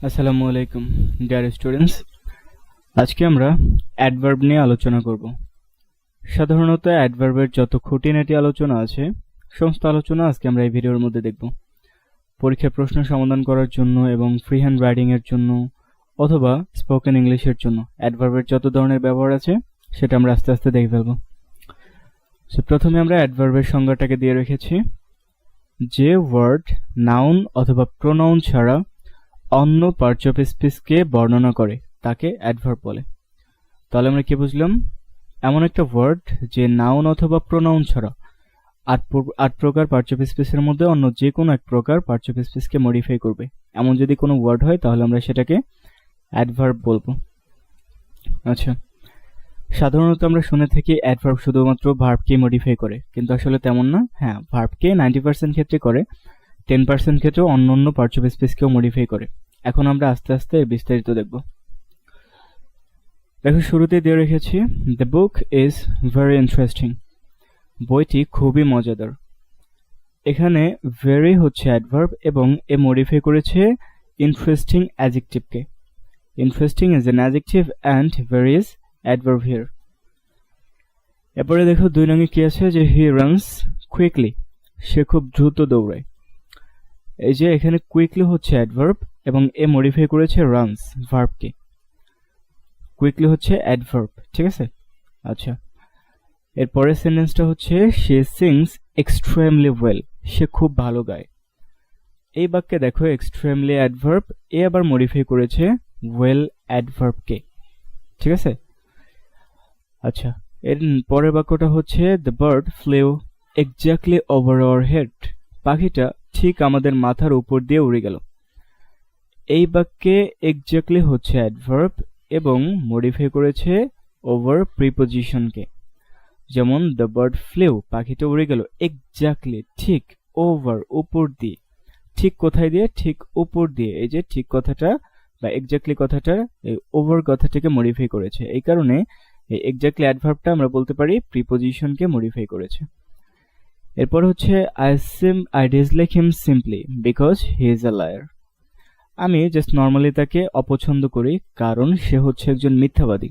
আসসালামু আলাইকুম dear students. আজকে আমরা অ্যাডভার্ব নিয়ে আলোচনা করব। সাধারণত অ্যাডভার্বের যত খুঁটিনাটি আলোচনা আছে সমস্ত আলোচনা আজকে আমরা এই ভিডিওর মধ্যে দেখব। পরীক্ষার প্রশ্ন সমাধান করার জন্য এবং ফ্রি হ্যান্ড রাইটিং এর জন্য অথবা স্পোকেন ইংলিশের জন্য অ্যাডভার্বের যত ধরনের ব্যবহার আছে সেটা আমরা আস্তে আস্তে দেখে ফেলব। সো প্রথমে আমরা অ্যাডভার্বের সংজ্ঞাটাকে দিয়ে রেখেছি। যে ওয়ার্ড নাউন অথবা প্রোনাউন ছাড়া অন্য পার্টস অফ স্পিচকে বর্ণনা করে তাকে অ্যাডভার্ব বলে। তাহলে আমরা কি বুঝলাম? এমন একটা ওয়ার্ড যে নাউন অথবা প্রোনাউন ছাড়া আট প্রকার পার্টস অফ স্পিচের মধ্যে অন্য যে কোনো এক প্রকার পার্টস অফ স্পিচকে মডিফাই করবে, এমন যদি কোনো ওয়ার্ড হয় তাহলে আমরা সেটাকে অ্যাডভার্ব বলবো। আচ্ছা, সাধারণত আমরা শুনে থাকি অ্যাডভার্ব শুধুমাত্র ভার্বকে মডিফাই করে, কিন্তু আসলে তেমন না। হ্যাঁ, ভার্বকে 90% ক্ষেত্রে করে, 10% ক্ষেত্রে অন্য অন্য পার্টস অফ স্পিচকেও মডিফাই করে। এখন আমরা আস্তে আস্তে এর বিস্তারিত দেখব। দেখো, শুরুতে দিয়ে রেখেছি the book is very interesting. বইটি খুবই মজাদার। এখানে ভেরি হচ্ছে অ্যাডভার্ব এবং এ মডিফাই করেছে ইন্টারেস্টিং অ্যাডজেক্টিভকে। Interesting is an adjective and very is adverb here. এরপরে দেখো 2 নঙে কি আছে, যে হি রানস কুইকলি, সে খুব দ্রুত দৌড়ায়। এই যে এখানে কুইকলি হচ্ছে অ্যাডভার্ব এবং এ মডিফাই করেছে রানস ভার্বকে। কুইকলি হচ্ছে অ্যাডভার্ব, ঠিক আছে? আচ্ছা, এরপরের সেন্টেন্সটা হচ্ছে সে সিংস এক্সট্রিমলি ওয়েল, সে খুব ভালো গায়। এই বাক্যে দেখো এক্সট্রিমলি অ্যাডভার্ব, এ আবার মডিফাই করেছে ওয়েল অ্যাডভার্বকে, ঠিক আছে? আচ্ছা, এর পরের বাক্যটা হচ্ছে the bird flew exactly over our head, পাখিটা ঠিক আমাদের মাথার উপর দিয়ে উড়ে গেল। এই বাক্যে এক্স্যাক্টলি হচ্ছে অ্যাডভার্ব এবং মডিফাই করেছে ওভার প্রিপোজিশনকে। যেমন দ্য বার্ড ফ্লেউ, পাখিটা উড়ে গেল, এক্স্যাক্টলি ঠিক, ওভার উপর দিয়ে, ঠিক কোথায় দিয়ে? ঠিক উপর দিয়ে। এই যে ঠিক কথাটা বা এক্স্যাক্টলি কথাটা এই ওভার কথাটাকে মডিফাই করেছে, এই কারণে এই এক্স্যাক্টলি অ্যাডভার্বটা আমরা বলতে পারি প্রিপোজিশনকে মডিফাই করেছে। এরপর হচ্ছে I dislike him simply because he is a liar. আমি জাস্ট নর্মালি তাকে অপছন্দ করি কারণ সে হচ্ছে একজন মিথ্যাবাদী।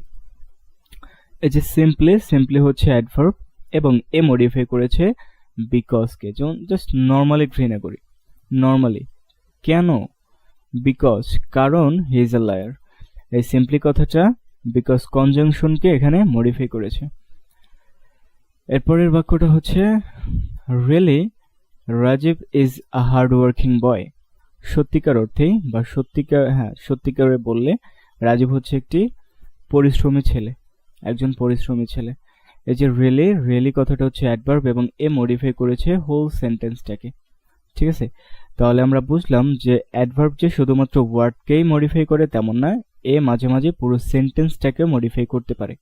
এই যে সিম্পলি হচ্ছে অ্যাডভার্ব এবং এ মডিফাই করেছে বিকজকে। যেমন জাস্ট নর্মালি ঘৃণা করি, নর্মালি। কেন? বিকজ, কারণ হি ইজ আ লায়ার। এই সিম্পলি কথাটা বিকজ কনজাংশনকে এখানে মডিফাই করেছে। এরপরের বাক্যটা হচ্ছে really Rajib is a hard working boy. সত্যিকার অর্থেই বা সত্যিকারে বললে রাজীব হচ্ছে একটি পরিশ্রমী ছেলে, একজন পরিশ্রমী ছেলে। এই যে রিয়েলি কথাটা হচ্ছে অ্যাডভার্ব এবং এ মডিফাই করেছে হোল সেন্টেন্সটাকে, ঠিক আছে? তাহলে আমরা বুঝলাম যে অ্যাডভার্ব যে শুধুমাত্র ওয়ার্ডকেই মডিফাই করে তেমন না, এ মাঝে মাঝে পুরো সেন্টেন্সটাকে মডিফাই করতে পারে।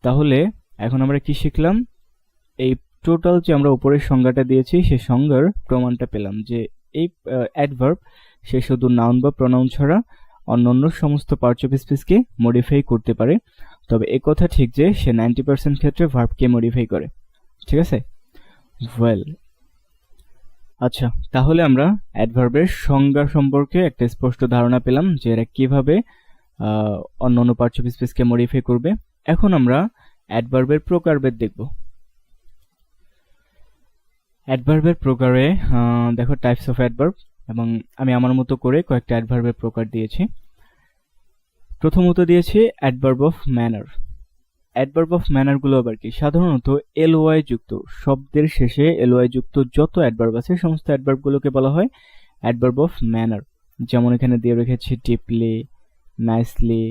তাহলে এখন আমরা কি শিখলাম? এই টোটাল যে আমরা উপরের সংজ্ঞাটা দিয়েছি সেই সংজ্ঞার প্রমাণটা পেলাম যে এই অ্যাডভার্ব সে শুধু নাউন বা প্রোনাউন ছাড়া অন্যান্য সমস্ত পার্টস অফ স্পিচকে মডিফাই করতে পারে। তবে এই কথা ঠিক যে সে 90% ক্ষেত্রে ভার্বকে মডিফাই করে, ঠিক আছে? ওয়েল, আচ্ছা, তাহলে আমরা অ্যাডভার্বের সংজ্ঞা সম্পর্কে একটা স্পষ্ট ধারণা পেলাম যে এরা কিভাবে অন্যান্য পার্টস অফ স্পিচকে মডিফাই করবে। এখন আমরা অ্যাডভার্বের প্রকারভেদ দেখব। অ্যাডভার্বের প্রকারে দেখো টাইপস অফ অ্যাডভার্ব, এবং আমি আমার মতো করে কয়েকটা অ্যাডভার্বের প্রকার দিয়েছি। প্রথমত দিয়েছি adverb of manner. Adverb of manner গুলো আবার কি? সাধারণত এলওয়াই যুক্ত, শব্দের শেষে এলওয়াই যুক্ত যত অ্যাডভার্ব আছে সমস্ত অ্যাডভার্ব গুলোকে বলা হয় অ্যাডভার্ব অফ ম্যানার। যেমন এখানে দিয়ে রেখেছি ডিপলি, নাইসলি,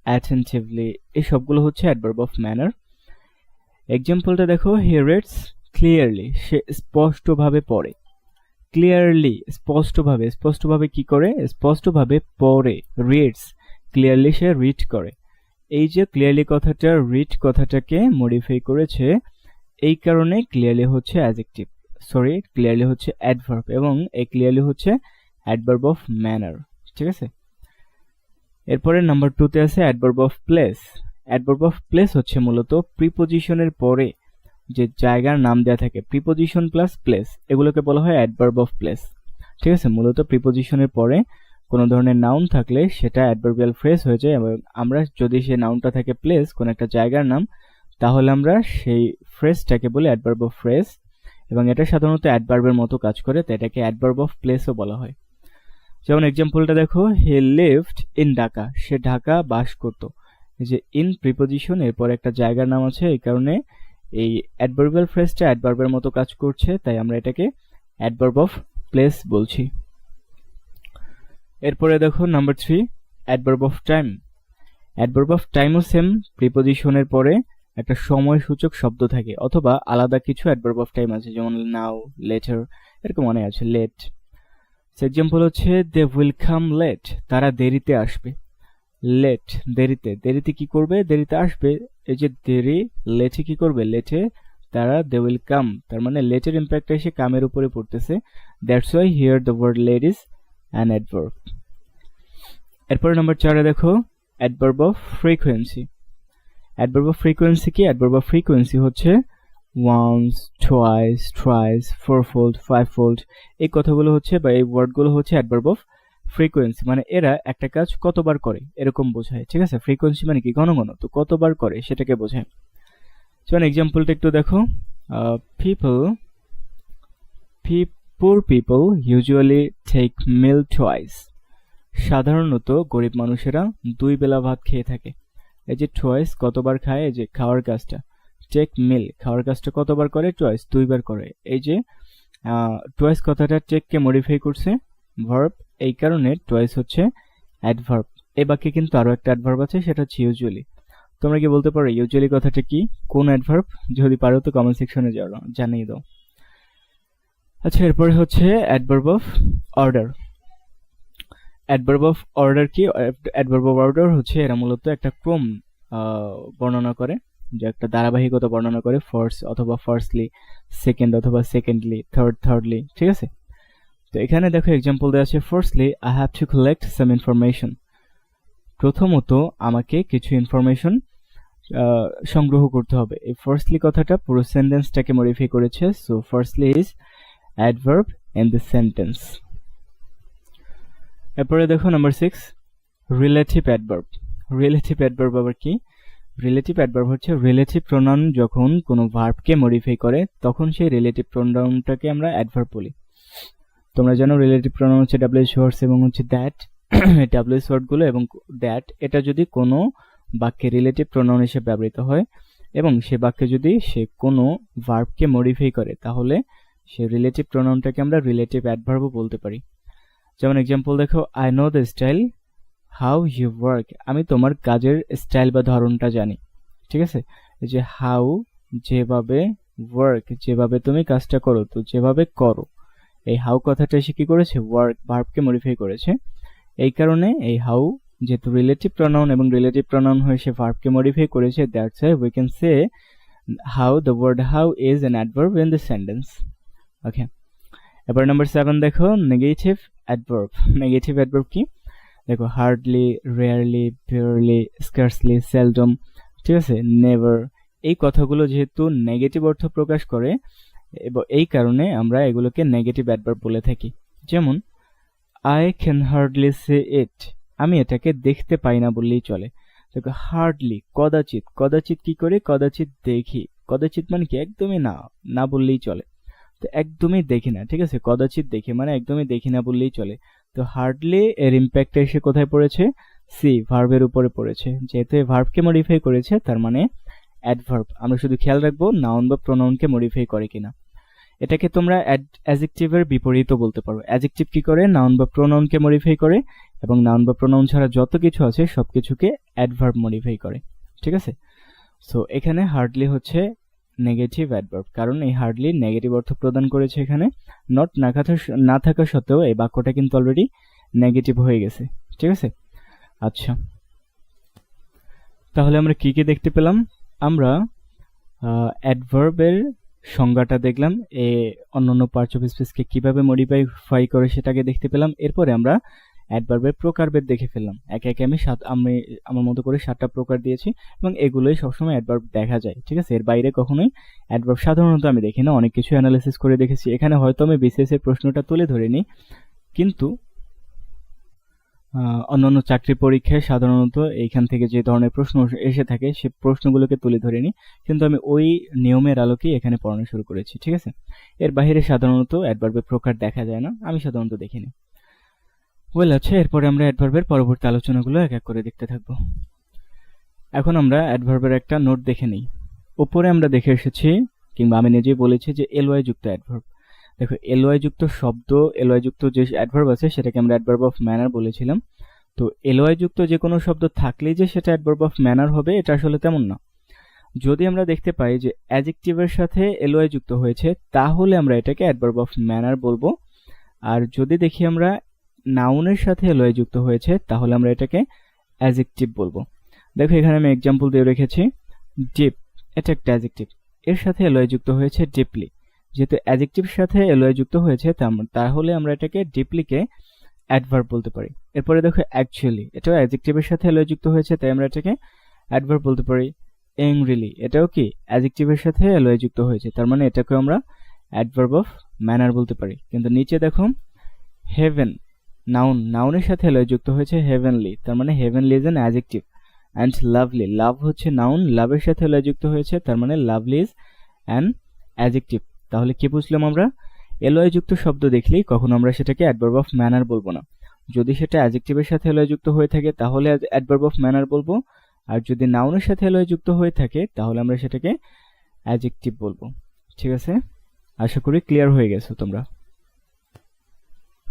অ্যাটেনটিভলি, এই সবগুলো হচ্ছে অ্যাডভার্ব অফ ম্যানার। এক্সাম্পলটা দেখো, হি রিডস ক্লিয়ারলি, সে স্পষ্টভাবে পড়ে। ক্লিয়ারলি, স্পষ্টভাবে কি করে? স্পষ্টভাবে পড়ে, রিডস। ক্লিয়ারলি সে রিড করে। এই যে ক্লিয়ারলি কথাটা রিড কথাটাকে মডিফাই করেছে, এই কারণে ক্লিয়ারলি হচ্ছে অ্যাডজেক্টিভ, ক্লিয়ারলি হচ্ছে অ্যাডভার্ব এবং এই ক্লিয়ারলি হচ্ছে অ্যাডভার্ব অফ ম্যানার, ঠিক আছে? এরপরে নাম্বার 2 তে আছে adverb of place. Adverb of place হচ্ছে মূলত প্রিপোজিশনের পরে যে জায়গার নাম দেয়া থাকে, প্রিপোজিশন প্লাস প্লেস, এগুলোকে বলা হয় অ্যাডভার্ব অফ প্লেস, ঠিক আছে? মূলত প্রিপোজিশনের পরে কোনো ধরনের নাউন থাকলে সেটা অ্যাডভার্বিয়াল ফ্রেজ হয়ে যায়, এবং আমরা যদি সেই নাউনটা থাকে প্লেস, কোনো একটা জায়গার নাম, তাহলে আমরা সেই ফ্রেজটাকে বলি অ্যাডভার্ব অফ ফ্রেজ, এবং এটা সাধারণত অ্যাডভার্বের মতো কাজ করে, তাই এটাকে অ্যাডভার্ব অফ প্লেসও বলা হয়। যেমন এক্সাম্পলটা দেখো, হি লিভড ইন ঢাকা, সে ঢাকা বাস করত। এই যে ইন প্রিপোজিশন, এরপর একটা জায়গার নাম আছে, এই কারণে এই অ্যাডভার্বিয়াল ফ্রেজটা অ্যাডভার্বের মতো কাজ করছে, তাই আমরা এটাকে অ্যাডভার্ব অফ প্লেস বলছি। এরপরে দেখো number 3, adverb of time. Adverb of টাইমও সেম, প্রিপোজিশনের পরে একটা সময়সূচক শব্দ থাকে, অথবা আলাদা কিছু অ্যাডভার্ব অফ টাইম আছে, যেমন নাও, লেটার, এরকম অনেক আছে, লেট। এক্সাম্পল হচ্ছে দে উইল কাম লেট, তারা দেরিতে আসবে। লেট, দেরিতে, দেরিতে কি করবে, দেরিতে আসবে। এই যে দেরি, লেটে কি করবে, লেটে তারা দে উইল কাম, তার মানে লেটের ইম্প্যাক্ট এসে কামের উপরে পড়তেছে, that's why here the word late is an adverb. এরপরে নাম্বার 4 দেখো, adverb of frequency. Adverb of frequency কি? অ্যাডভার্ব অফ ফ্রিকোয়েন্সি হচ্ছে once, twice, thrice, fourfold, fivefold, এই কথাগুলো হচ্ছে বা এই ওয়ার্ডগুলো হচ্ছে অ্যাডভার্ব অফ ফ্রিকোয়েন্সি, মানে এরা একটা কাজ কতবার করে এরকম বোঝায়, ঠিক আছে? ফ্রিকোয়েন্সি মানে কি? ঘন ঘন, তো কতবার করে সেটাকে বোঝায়। যেমন এক্সাম্পলটা একটু দেখো, পিপল, পুর পিপল ইউজুয়ালি টেক মিল টুয়াইস, সাধারণত গরিব মানুষেরা 2 বেলা ভাত খেয়ে থাকে। এই যে টুয়াইস, কতবার খায়, এই যে খাওয়ার কাজটা, টেক মিল, খাওয়ার কাজটা কতবার করে, টুয়াইস, 2 বার করে। এই যে টুয়াইস কথাটা টেককে মডিফাই করছে ভার্ব, এই কারণে টুয়াইস হচ্ছে অ্যাডভার্ব। এই বাক্যে কিন্তু আরো একটা অ্যাডভার্ব আছে, সেটা হচ্ছে ইউজুয়ালি। তোমরা কি বলতে পারো ইউজুয়ালি কথাটা কি, কোন অ্যাডভার্ব? যদি পারো তো কমেন্ট সেকশনে জানিয়ে দাও। আচ্ছা, এরপরে হচ্ছে adverb of order. Adverb of order কি? অ্যাডভার্ব অফ অর্ডার হচ্ছে এরা মূলত একটা ক্রম বর্ণনা করে, যে একটা ধারাবাহিকতা বর্ণনা করে, ফার্স্ট অথবা ফার্স্টলি, সেকেন্ড অথবা সেকেন্ডলি, থার্ডলি, ঠিক আছে? তো এখানে দেখো এক্সাম্পল দেওয়া আছে, firstly I have to collect some information, প্রথমত আমাকে কিছু ইনফরমেশন সংগ্রহ করতে হবে। এই ফার্স্টলি কথাটা পুরো সেন্টেন্সটাকে মডিফাই করেছে, so firstly is adverb in the sentence. এরপরে দেখো number 6, relative adverb. Relative adverb আবার কি? রিলেটিভ অ্যাডভার্ব হচ্ছে রিলেটিভ প্রোনাউন যখন কোনো ভার্বকে মডিফাই করে, তখন সেই রিলেটিভ প্রোনাউনটাকে আমরা অ্যাডভার্ব বলি। তোমরা জানো রিলেটিভ প্রোনাউন হচ্ছে ডাব্লিউএইচ ওয়ার্ডস এবং হচ্ছে দ্যাট, ডাব্লিউএইচ ওয়ার্ডগুলো এবং দ্যাট, এটা যদি কোনো বাক্যে রিলেটিভ প্রোনাউন হিসেবে ব্যবহৃত হয় এবং সে বাক্যে যদি সে কোনো ভার্বকে মডিফাই করে, তাহলে সে রিলেটিভ প্রোনাউনটাকে আমরা রিলেটিভ অ্যাডভার্বও বলতে পারি। যেমন এক্সাম্পল দেখো, I know the style how you work, আমি তোমার কাজের স্টাইল বা ধরনটা জানি, ঠিক আছে? এই যে হাউ, যেভাবে, ওয়ার্ক, যেভাবে তুমি কাজটা করো, তো যেভাবে করো, এই হাউ কথাটা এসে কি করেছে, ওয়ার্ক ভার্বকে মডিফাই করেছে। এই কারণে এই হাউ যেহেতু রিলেটিভ প্রোনাউন এবং রিলেটিভ প্রোনাউন হয়ে সে ভার্বকে মডিফাই করেছে, that's why we can say how, the word how is an adverb in the sentence. Okay, এবার নাম্বার 7 দেখো, নেগেটিভ অ্যাডভার্ব। নেগেটিভ অ্যাডভার্ব কি? দেখো, hardly, rarely, barely, scarcely, seldom, ঠিক আছে, নেভার, এই কথাগুলো যেহেতু নেগেটিভ অর্থ প্রকাশ করে, এবং এই কারণে আমরা এগুলোকে নেগেটিভ অ্যাডভার্ব বলে থাকি। যেমন আই ক্যান হার্ডলি সে ইট, আমি এটাকে দেখতে পাই না বললেই চলে। দেখো, হার্ডলি, কদাচিৎ, কদাচিৎ কি করে, কদাচিৎ দেখি, কদাচিৎ মানে কি, একদমই না, না বললেই চলে, তো একদমই দেখি না, ঠিক আছে? কদাচিৎ দেখি মানে একদমই দেখি না বললেই চলে। তো হার্ডলি এর ইম্প্যাক্ট এসে কোথায় পড়েছে, সি, ভার্বের উপরে পড়েছে, যেহেতু এই ভার্বকে মডিফাই করেছে, তার মানে অ্যাডভার্ব। আমরা শুধু খেয়াল রাখবো নাউন বা প্রোনাউনকে মডিফাই করে কিনা। এটাকে তোমরা অ্যাডজেক্টিভের বিপরীতও বলতে পারো। অ্যাডজেক্টিভ কি করে, নাউন বা প্রোনাউনকে মডিফাই করে, এবং নাউন বা প্রোনাউন ছাড়া যত কিছু আছে সবকিছুকে অ্যাডভার্ব মডিফাই করে, ঠিক আছে? সো এখানে হার্ডলি হচ্ছে নেগেটিভ অ্যাডভার্ব, কারণ এই হার্ডলি নেগেটিভ অর্থ প্রদান করেছে এখানে, নট না থাকা সত্ত্বেও এই বাক্যটা কিন্তু অলরেডি নেগেটিভ হয়ে গেছে, ঠিক আছে? আচ্ছা, তাহলে আমরা কি কি দেখতে পেলাম? আমরা অ্যাডভার্বের সংজ্ঞাটা দেখলাম, অন্যান্য পার্টস অফ স্পিচকে কিভাবে মডিফাই করে সেটাকে দেখতে পেলাম। এরপরে আমরা অ্যাডভার্বের প্রকারভেদ দেখে ফেললাম। একে একে আমি আমার মতো করে 7টা প্রকার দিয়েছি, এবং এগুলোই সবসময় অ্যাডভার্ব দেখা যায়, ঠিক আছে? এর বাইরে কখনোই অ্যাডভার্ব সাধারণত আমি দেখি না, অনেক কিছু অ্যানালাইসিস করে দেখেছি। এখানে হয়তো আমি বিসিএস এর প্রশ্নটা তুলে ধরিনি, কিন্তু অন্যান্য চাকরি পরীক্ষায় সাধারণত এইখান থেকে যে ধরনের প্রশ্ন এসে থাকে সে প্রশ্নগুলোকে তুলে ধরে নিই, কিন্তু আমি ওই নিয়মের আলোকেই এখানে পড়ানো শুরু করেছি। ঠিক আছে, এর বাইরে সাধারণত অ্যাডভার্বের প্রকার দেখা যায় না, আমি সাধারণত দেখিনি। ওয়েল, আচ্ছা, এরপরে আমরা অ্যাডভার্বের পরবর্তী আলোচনাগুলো এক এক করে দেখতে থাকবো। এখন আমরা অ্যাডভার্বের একটা নোট দেখে নিই। উপরে আমরা দেখে এসেছি, কিংবা আমি নিজেই বলেছি যে এলওয়াই যুক্ত অ্যাডভার্ব। দেখো, এলওয়াই যুক্ত শব্দ, এলওয়াই যুক্ত যে অ্যাডভার্ব আছে সেটাকে আমরা অ্যাডভার্ব অফ ম্যানার বলেছিলাম। তো এলওয়াই যুক্ত যে কোনো শব্দ থাকলেই যে সেটা অ্যাডভার্ব অফ ম্যানার হবে এটা আসলে তেমন না। যদি আমরা দেখতে পাই যে অ্যাডজেক্টিভের সাথে এলওয়াই যুক্ত হয়েছে তাহলে আমরা এটাকে অ্যাডভার্ব অফ ম্যানার বলবো। আর যদি দেখি আমরা নাউনের সাথে এলওয়াই যুক্ত হয়েছে তাহলে আমরা এটাকে অ্যাডজেক্টিভ বলবো। দেখো, এখানে আমি এক্সাম্পল দিয়ে রেখেছি। ডিপ, এটা একটা অ্যাডজেক্টিভ, এর সাথে এলওয়াই যুক্ত হয়েছে ডিপলি। যেহেতু অ্যাডজেক্টিভের সাথে এলওয়াই যুক্ত হয়েছে তাহলে আমরা এটাকে ডিপলিকে অ্যাডভার্ব বলতে পারি। এরপরে দেখো অ্যাকচুয়ালি, এটাও অ্যাডজেক্টিভের সাথে এলওয়াই যুক্ত হয়েছে তাই আমরা এটাকে অ্যাডভার্ব বলতে পারি। অ্যাংরিলি, এটাও কি অ্যাডজেক্টিভের সাথে এলওয়াই যুক্ত হয়েছে, তার মানে এটাকে আমরা অ্যাডভার্ব অফ ম্যানার বলতে পারি। কিন্তু নিচে দেখো হেভেন, নাউনের সাথে এলওয়াই যুক্ত হয়েছে হেভেনলি, তার মানে heavenly is an adjective. And lovely, love হচ্ছে নাউন, লাভের সাথে এলওয়াই যুক্ত হয়েছে তার মানে লাভলি ইজ অ্যান অ্যাডজেক্টিভ। তাহলে কি বুঝলাম আমরা? এলওয়াই যুক্ত শব্দ দেখলেই কখনো আমরা সেটাকে অ্যাডভার্ব অফ ম্যানার বলবো না। যদি সেটা অ্যাডজেক্টিভের সাথে এলওয়াই যুক্ত হয়ে থাকে তাহলে অ্যাডভার্ব অফ ম্যানার বলবো, আর যদি নাউনের সাথে এলওয়াই যুক্ত হয়ে থাকে তাহলে আমরা সেটাকে অ্যাডজেক্টিভ বলবো। ঠিক আছে, আশা করি ক্লিয়ার হয়ে গেছো তোমরা।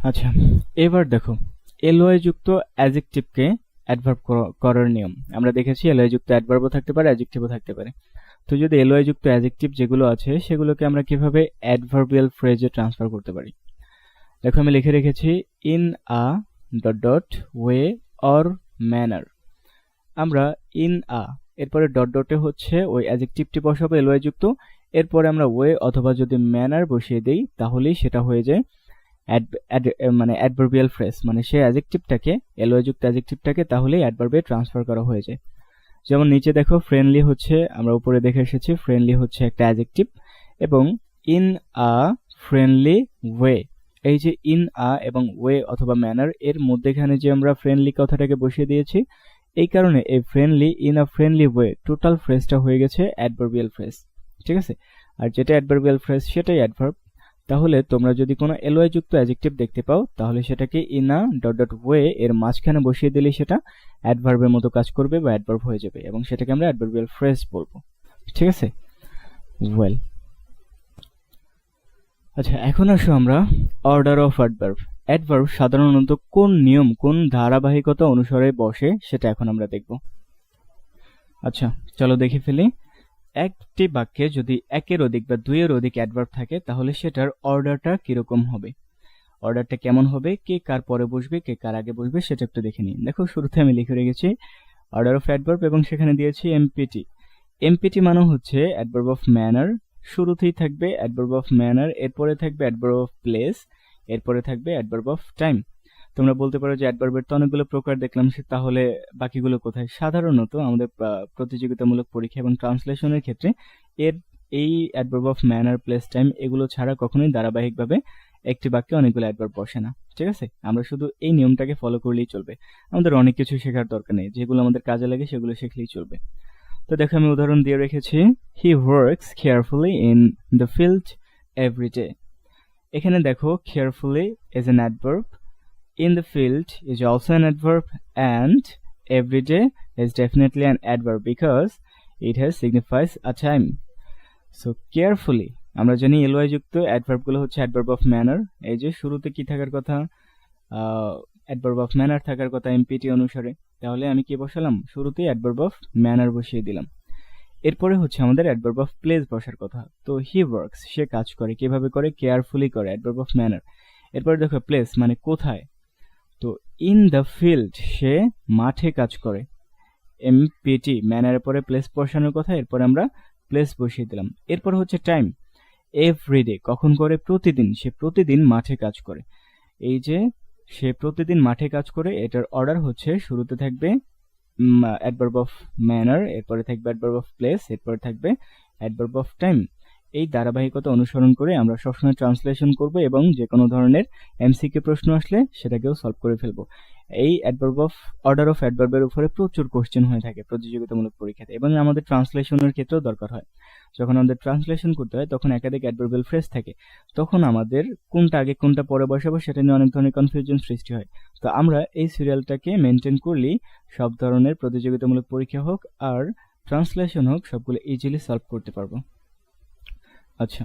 আচ্ছা, এবার দেখো এলওয়াই যুক্ত অ্যাডজেক্টিভকে অ্যাডভার্ব করার নিয়ম আমরা দেখেছি। এলওয়াই যুক্ত অ্যাডভার্বও থাকতে পারে, অ্যাডজেক্টিভও থাকতে পারে। তো যদি এলওয়াই যুক্ত অ্যাডজেক্টিভ যেগুলো আছে সেগুলোকে আমরা কিভাবে অ্যাডভার্বিয়াল ফ্রেজে ট্রান্সফার করতে পারি? দেখো, আমি লিখে রেখেছি in a dot dot way or manner. আমরা ইন আ এরপরে ডট ডটে হচ্ছে ওই অ্যাডজেক্টিভটি বসাবো এলওয়াই যুক্ত, এরপরে আমরা ওয়ে অথবা যদি ম্যানার বসিয়ে দেই তাহলেই সেটা হয়ে যায় মানে অ্যাডভার্বিয়াল ফ্রেজ, মানে সেই অ্যাডজেক্টিভটাকে এলওয়াই যুক্ত অ্যাডজেক্টিভটাকে তাহলেই অ্যাডভার্বে ট্রান্সফার করা হয়ে যায়। যেমন নিচে দেখো ফ্রেন্ডলি হচ্ছে, আমরা উপরে দেখে এসেছি ফ্রেন্ডলি হচ্ছে একটা অ্যাডজেক্টিভ, এবং ইন আ ফ্রেন্ডলি ওয়ে, এই যে ইন আ এবং ওয়ে অথবা ম্যানার এর মধ্যেখানে যে আমরা ফ্রেন্ডলি কথাটাকে বসিয়ে দিয়েছি, এই কারণে এই friendly in a friendly way total ফ্রেজটা হয়ে গেছে অ্যাডভার্বিয়াল ফ্রেজ। ঠিক আছে, আর যেটা অ্যাডভার্বিয়াল ফ্রেজ সেটাই অ্যাডভার্ব। তাহলে তোমরা যদি কোনো এলওয়াই যুক্ত অ্যাডজেক্টিভ দেখতে পাও তাহলে সেটাকে in a dot dot way এর মাঝখানে বসিয়ে দিলে সেটা অ্যাডভার্বের মতো কাজ করবে বা অ্যাডভার্ব হয়ে যাবে, এবং সেটাকে আমরা অ্যাডভার্বিয়াল ফ্রেজ বলবো। ঠিক আছে, ওয়েল, আচ্ছা, এখন আসো আমরা অর্ডার অফ অ্যাডভার্ব। অ্যাডভার্ব সাধারণত কোন নিয়ম, কোন ধারাবাহিকতা অনুসারে বসে সেটা এখন আমরা দেখব। আচ্ছা, চলো দেখে ফেলি। একটি বাক্যে যদি একের অধিক বা দুইয়ের অধিক অ্যাডভার্ব থাকে তাহলে সেটার অর্ডারটা কিরকম হবে, অর্ডারটা কেমন হবে, কে কার পরে বসবে, কে কার আগে বসবে সেটা একটু দেখে নিই। দেখো, শুরুতে আমি লিখে রেখেছি অর্ডার অফ অ্যাডভার্ব এবং সেখানে দিয়েছি এমপিটি। এমপিটি মানে হচ্ছে অ্যাডভার্ব অফ ম্যানার, শুরুতেই থাকবে অ্যাডভার্ব অফ ম্যানার, এরপরে থাকবে অ্যাডভার্ব অফ প্লেস, এরপরে থাকবে অ্যাডভার্ব অফ টাইম। তোমরা বলতে পারো যে অ্যাডভার্বের তো অনেকগুলো প্রকার দেখলাম, তাহলে বাকিগুলো কোথায়? সাধারণত আমাদের প্রতিযোগিতামূলক পরীক্ষা এবং ট্রান্সলেশনের ক্ষেত্রে এই adverb of manner, place, time এগুলো ছাড়া কখনোই ধারাবাহিকভাবে একটি বাক্যে অনেকগুলো অ্যাডভার্ব বসে না। ঠিক আছে, আমরা শুধু এই নিয়মটাকে ফলো করলেই চলবে, আমাদের অনেক কিছু শেখার দরকার নেই, যেগুলো আমাদের কাজে লাগে সেগুলো শিখলেই চলবে। তো দেখো, আমি উদাহরণ দিয়ে রেখেছি he works carefully in the field every day. এখানে দেখো carefully is an adverb, in the field is also an adverb, and every day is definitely an adverb because it has signifies a time. So carefully, আমরা জানি LY যুক্ত adverb গুলো হচ্ছে adverb of manner. এই যে শুরুতে কি থাকার কথা, অ্যাডভার্ব অফ ম্যানার থাকার কথা এমপিটি অনুসারে, তাহলে আমি কি বসালাম? শুরুতেই অ্যাডভার্ব অফ ম্যানার বসিয়ে দিলাম। এরপরে হচ্ছে আমাদের অ্যাডভার্ব অফ প্লেস বসার কথা। তো হি ওয়ার্কস, সে কাজ করে, কিভাবে করে? কেয়ারফুলি করে, অ্যাডভার্ব অফ ম্যানার। এরপরে দেখো প্লেস মানে কোথায়, তো ইন দ্য ফিল্ড, সে মাঠে কাজ করে। এমপিটি ম্যানারের পরে প্লেস বসানোর কথা, এরপর আমরা প্লেস বসিয়ে দিলাম। এরপর হচ্ছে টাইম, এভরিডে কখন করে? প্রতিদিন, সে প্রতিদিন মাঠে কাজ করে। এই যে সে প্রতিদিন মাঠে কাজ করে, এটার অর্ডার হচ্ছে শুরুতে থাকবে অ্যাডভার্ব অফ ম্যানার, এরপরে থাকবে অ্যাডভার্ব অফ প্লেস, এরপরে থাকবে অ্যাডভার্ব অফ টাইম। এই ধারাবাহিকতা অনুসরণ করে আমরা সবসময় ট্রান্সলেশন করব এবং যে কোনো ধরনের এমসিকিউ প্রশ্ন আসলে সেটাকেও সলভ করে ফেলবো। এই অ্যাডভার্ব অফ অর্ডার অফ অ্যাডভার্বের উপরে প্রচুর কোশ্চেন হয়ে থাকে প্রতিযোগিতামূলক পরীক্ষাতে, এবং আমাদের ট্রান্সলেশনের ক্ষেত্রেও দরকার হয়। যখন আমাদের ট্রান্সলেশন করতে হয় তখন একাধিক অ্যাডভার্বিয়াল ফ্রেজ থাকে, তখন আমাদের কোনটা আগে কোনটা পরে বসাবো সেটা নিয়ে অনেক ধরনের কনফিউশন সৃষ্টি হয়। তো আমরা এই সিরিয়ালটাকে মেনটেন করলেই সব ধরনের প্রতিযোগিতামূলক পরীক্ষা হোক আর ট্রান্সলেশন হোক সবগুলো ইজিলি সলভ করতে পারবো। আচ্ছা,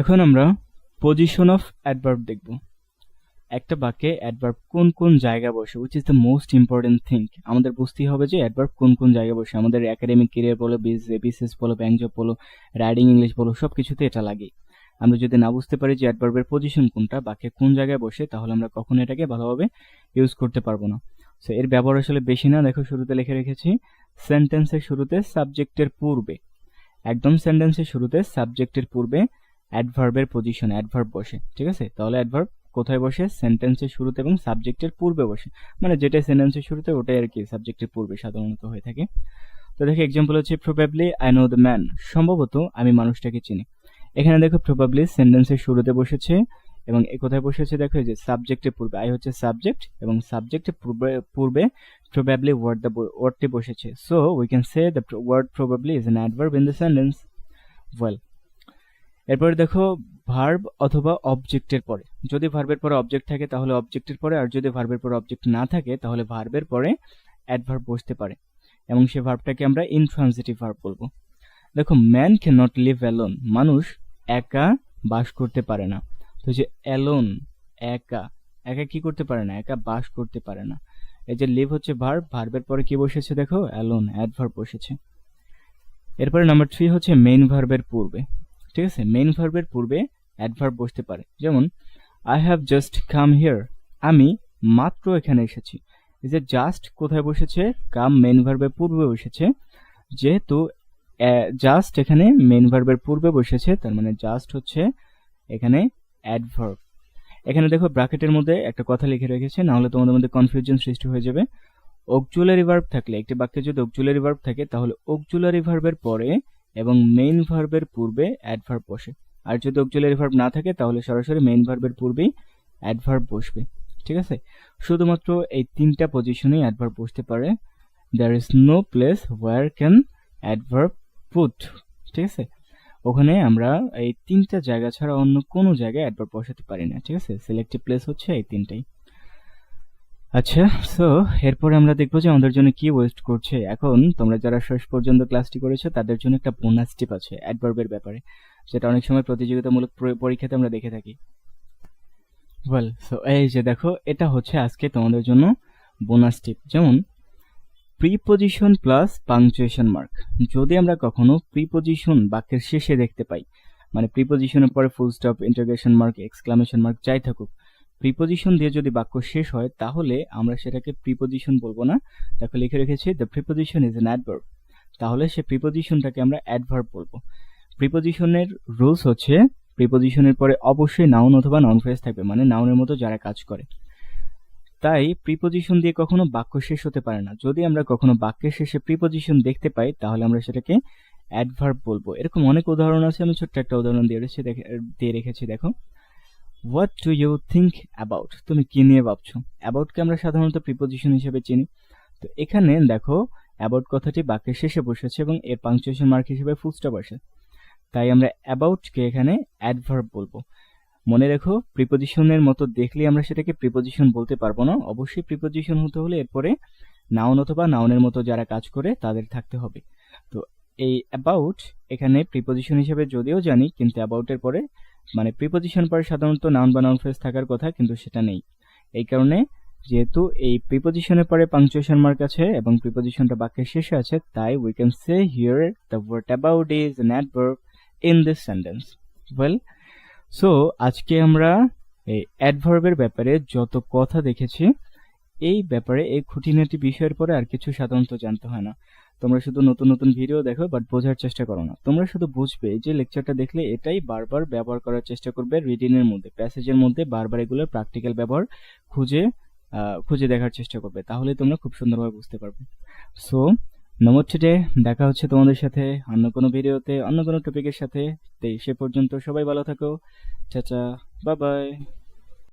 এখন আমরা পজিশন অফ অ্যাডভার্ব দেখব। একটা বাক্যে অ্যাডভার্ব কোন কোন জায়গায় বসে, which is the most important thing. আমাদের বুঝতেই হবে যে অ্যাডভার্ব কোন কোন জায়গায় বসে। আমাদের একাডেমিক ক্যারিয়ার বলো, বিসিএস বলো, ব্যাংক জব বলো, রাইডিং ইংলিশ বলো, সবকিছুতে এটা লাগে। আমরা যদি না বুঝতে পারি যে অ্যাডভার্বের পজিশন কোনটা, বাক্যে কোন জায়গায় বসে, তাহলে আমরা কখনো এটাকে ভালোভাবে ইউজ করতে পারবো না। সো এর ব্যবহার আসলে বেশি না। দেখো শুরুতে লিখে রেখেছি সেন্টেন্সের শুরুতে সাবজেক্টের পূর্বে, একদম সেন্টেন্সের শুরুতে সাবজেক্টের পূর্বে অ্যাডভার্বের পজিশনে অ্যাডভার্ব বসে। ঠিক আছে, তাহলে অ্যাডভার্ব কোথায় বসে? সেন্টেন্সের শুরুতে এবং সাবজেক্টের পূর্বে বসে, মানে যেটা সেন্টেন্সের শুরুতে ওটাই আর কি সাবজেক্টের পূর্বে সাধারণত হয়ে থাকে। তো দেখো এক্সাম্পল হচ্ছে probably I know the man, সম্ভবত আমি মানুষটাকে চিনি। এখানে দেখো প্রবাবলি সেন্টেন্সের শুরুতে বসেছে এবং কোথায় বসেছে দেখো এই যে সাবজেক্টের পূর্বে, আই হচ্ছে সাবজেক্ট এবং সাবজেক্টের পূর্বে প্রবাবলি ওয়ার্ডটি বসেছে। So we can say the word probably is an adverb in the sentence. Well, এরপরে দেখো ভার্ব অথবা অবজেক্টের পরে, যদি ভার্বের পরে অবজেক্ট থাকে তাহলে অবজেক্টের পরে, আর যদি ভার্বের পরে অবজেক্ট না থাকে তাহলে ভার্বের পরে অ্যাডভার্ব বসতে পারে এবং সে ভার্বটাকে আমরা ইনট্রানজিটিভ ভার্ব বলবো। দেখো man can not live alone, মানুষ একা বাস করতে পারে না। তো যে অ্যালোন, একা, একা কি করতে পারে না? একা বাস করতে পারে না। এই যে লিভ হচ্ছে ভার্ব, ভার্বের পরে কি বসেছে দেখো? অ্যালোন, অ্যাডভার্ব বসেছে। এরপরে নাম্বার 3 হচ্ছে মেইন ভার্বের পূর্বে। ঠিক আছে, মেইন ভার্বের পূর্বে অ্যাডভার্ব বসতে পারে, যেমন I have just come here, আমি মাত্র এখানে এসেছি। এই যে জাস্ট কোথায় বসেছে? কাম মেইন ভার্বের পূর্বে বসেছে। যেহেতু জাস্ট এখানে মেইন ভার্বের পূর্বে বসেছে, তার মানে জাস্ট হচ্ছে এখানে অ্যাডভার্ব। এখানে দেখো ব্র্যাকেটের মধ্যে একটা কথা লিখে রেখেছে, না হলে তোমাদের মধ্যে কনফিউশন সৃষ্টি হয়ে যাবে। অক্সিলারি ভার্ব থাকলে, একটি বাক্যে যদি অক্সিলারি ভার্ব থাকে তাহলে অক্সিলারি ভার্বের পরে এবং মেইন ভার্বের পূর্বে অ্যাডভার্ব বসে, আর যদি অক্সিলারি ভার্ব না থাকে তাহলে সরাসরি মেইন ভার্বের পূর্বেই অ্যাডভার্ব বসবে। ঠিক আছে, শুধুমাত্র এই তিনটা পজিশনেই অ্যাডভার্ব বসতে পারে। There is no place where can adverb put. ঠিক আছে, ওখানে আমরা এই তিনটা জায়গা ছাড়া অন্য কোনো জায়গায় অ্যাডভার্ব বসাতে পারি না। ঠিক আছে, সিলেক্টিভ প্লেস হচ্ছে এই তিনটাই। আচ্ছা, সো এরপরে আমরা দেখবো যে আমাদের জন্য কি ওয়েস্ট করছে। এখন তোমরা যারা শেষ পর্যন্ত ক্লাসটি করেছো তাদের জন্য একটা বোনাস টিপ আছে অ্যাডভার্বের ব্যাপারে, যেটা অনেক সময় প্রতিযোগিতামূলক পরীক্ষাতে আমরা দেখে থাকি। ওয়েল, সো এই যে দেখো এটা হচ্ছে আজকে তোমাদের জন্য বোনাস টিপ। যেমন প্রিপজিশন প্লাস পাংচুয়েশন মার্ক, যদি আমরা কখনো প্রিপজিশন বাক্যের শেষে দেখতে পাই, মানে প্রিপজিশনের পরে full stop, interrogation mark, exclamation mark যাই থাকুক, প্রিপজিশন দিয়ে যদি বাক্য শেষ হয় তাহলে আমরা সেটাকে প্রিপজিশন বলবো না। দেখো লিখে রেখেছি the preposition is an adverb, তাহলে সে প্রিপজিশনটাকে আমরা অ্যাডভার্ব বলবো। প্রিপজিশনের রুলস হচ্ছে প্রিপজিশনের পরে অবশ্যই নাউন অথবা নাউন ফ্রেজ থাকবে, মানে নাউনের মতো যারা কাজ করে। তাই প্রিপজিশন দিয়ে কখনো বাক্য শেষ হতে পারে না। যদি আমরা কখনো বাক্যের শেষে প্রিপজিশন দেখতে পাই তাহলে আমরা সেটাকে অ্যাডভার্ব বলবো। এরকম অনেক উদাহরণ আছে, আমি ছোট্ট একটা উদাহরণ দিয়ে রেখেছি। দেখো, what do you think about, তুমি কি নিয়ে ভাবছো? অ্যাবাউটকে আমরা সাধারণত প্রিপজিশন হিসেবে চিনি। তো এখানে দেখো অ্যাবাউট কথাটি বাক্যের শেষে বসেছে এবং এর পাংচুয়েশন মার্ক হিসেবে ফুল স্টপ আসে, তাই আমরা অ্যাবাউটকে এখানে অ্যাডভার্ব বলবো। মনে রেখো, প্রিপজিশনের মতো দেখলে আমরা সেটাকে প্রিপজিশন বলতে পারবো না। অবশ্যই প্রিপজিশন হতে হলে এরপরে নাউন অথবা নাউনের মতো যারা কাজ করে তাদের থাকতে হবে। তো এই অ্যাবাউট এখানে প্রিপজিশন হিসেবে যদিও জানি, কিন্তু অ্যাবাউটের পরে মানে প্রিপজিশন পরে সাধারণত নাউন বা নাউন ফ্রেজ থাকার কথা, কিন্তু সেটা নেই। এই কারণে যেহেতু এই প্রিপজিশনের পরে পাংচুয়েশন মার্ক আছে এবং প্রিপজিশনটা বাক্যের শেষে আছে, তাই we can say here the word about is an adverb in this sentence. Well, so আজকে আমরা এই অ্যাডভার্বের ব্যাপারে যত কথা দেখেছি, এই ব্যাপারে এই খুঁটিনাটি বিষয়ের পরে আর কিছু সাধারণত জানতে হয় না। তোমরা শুধু নতুন নতুন ভিডিও দেখো বাট বোঝার চেষ্টা করো না। তোমরা শুধু বুঝবে যে লেকচারটা দেখলে এটাই বারবার ব্যবহার করার চেষ্টা করবে, রিডিং এর মধ্যে, প্যাসেজের মধ্যে বারবার এগুলোর প্র্যাকটিক্যাল ব্যবহার খুঁজে দেখার চেষ্টা করবে, তাহলে তোমরা খুব সুন্দরভাবে বুঝতে পারবে। সো নমস্তে টুডে, দেখা হচ্ছে তোমাদের সাথে অন্য কোনো ভিডিওতে অন্য কোনো টপিকের সাথে। সে পর্যন্ত সবাই ভালো থাকো, চাচা, বাই বাই।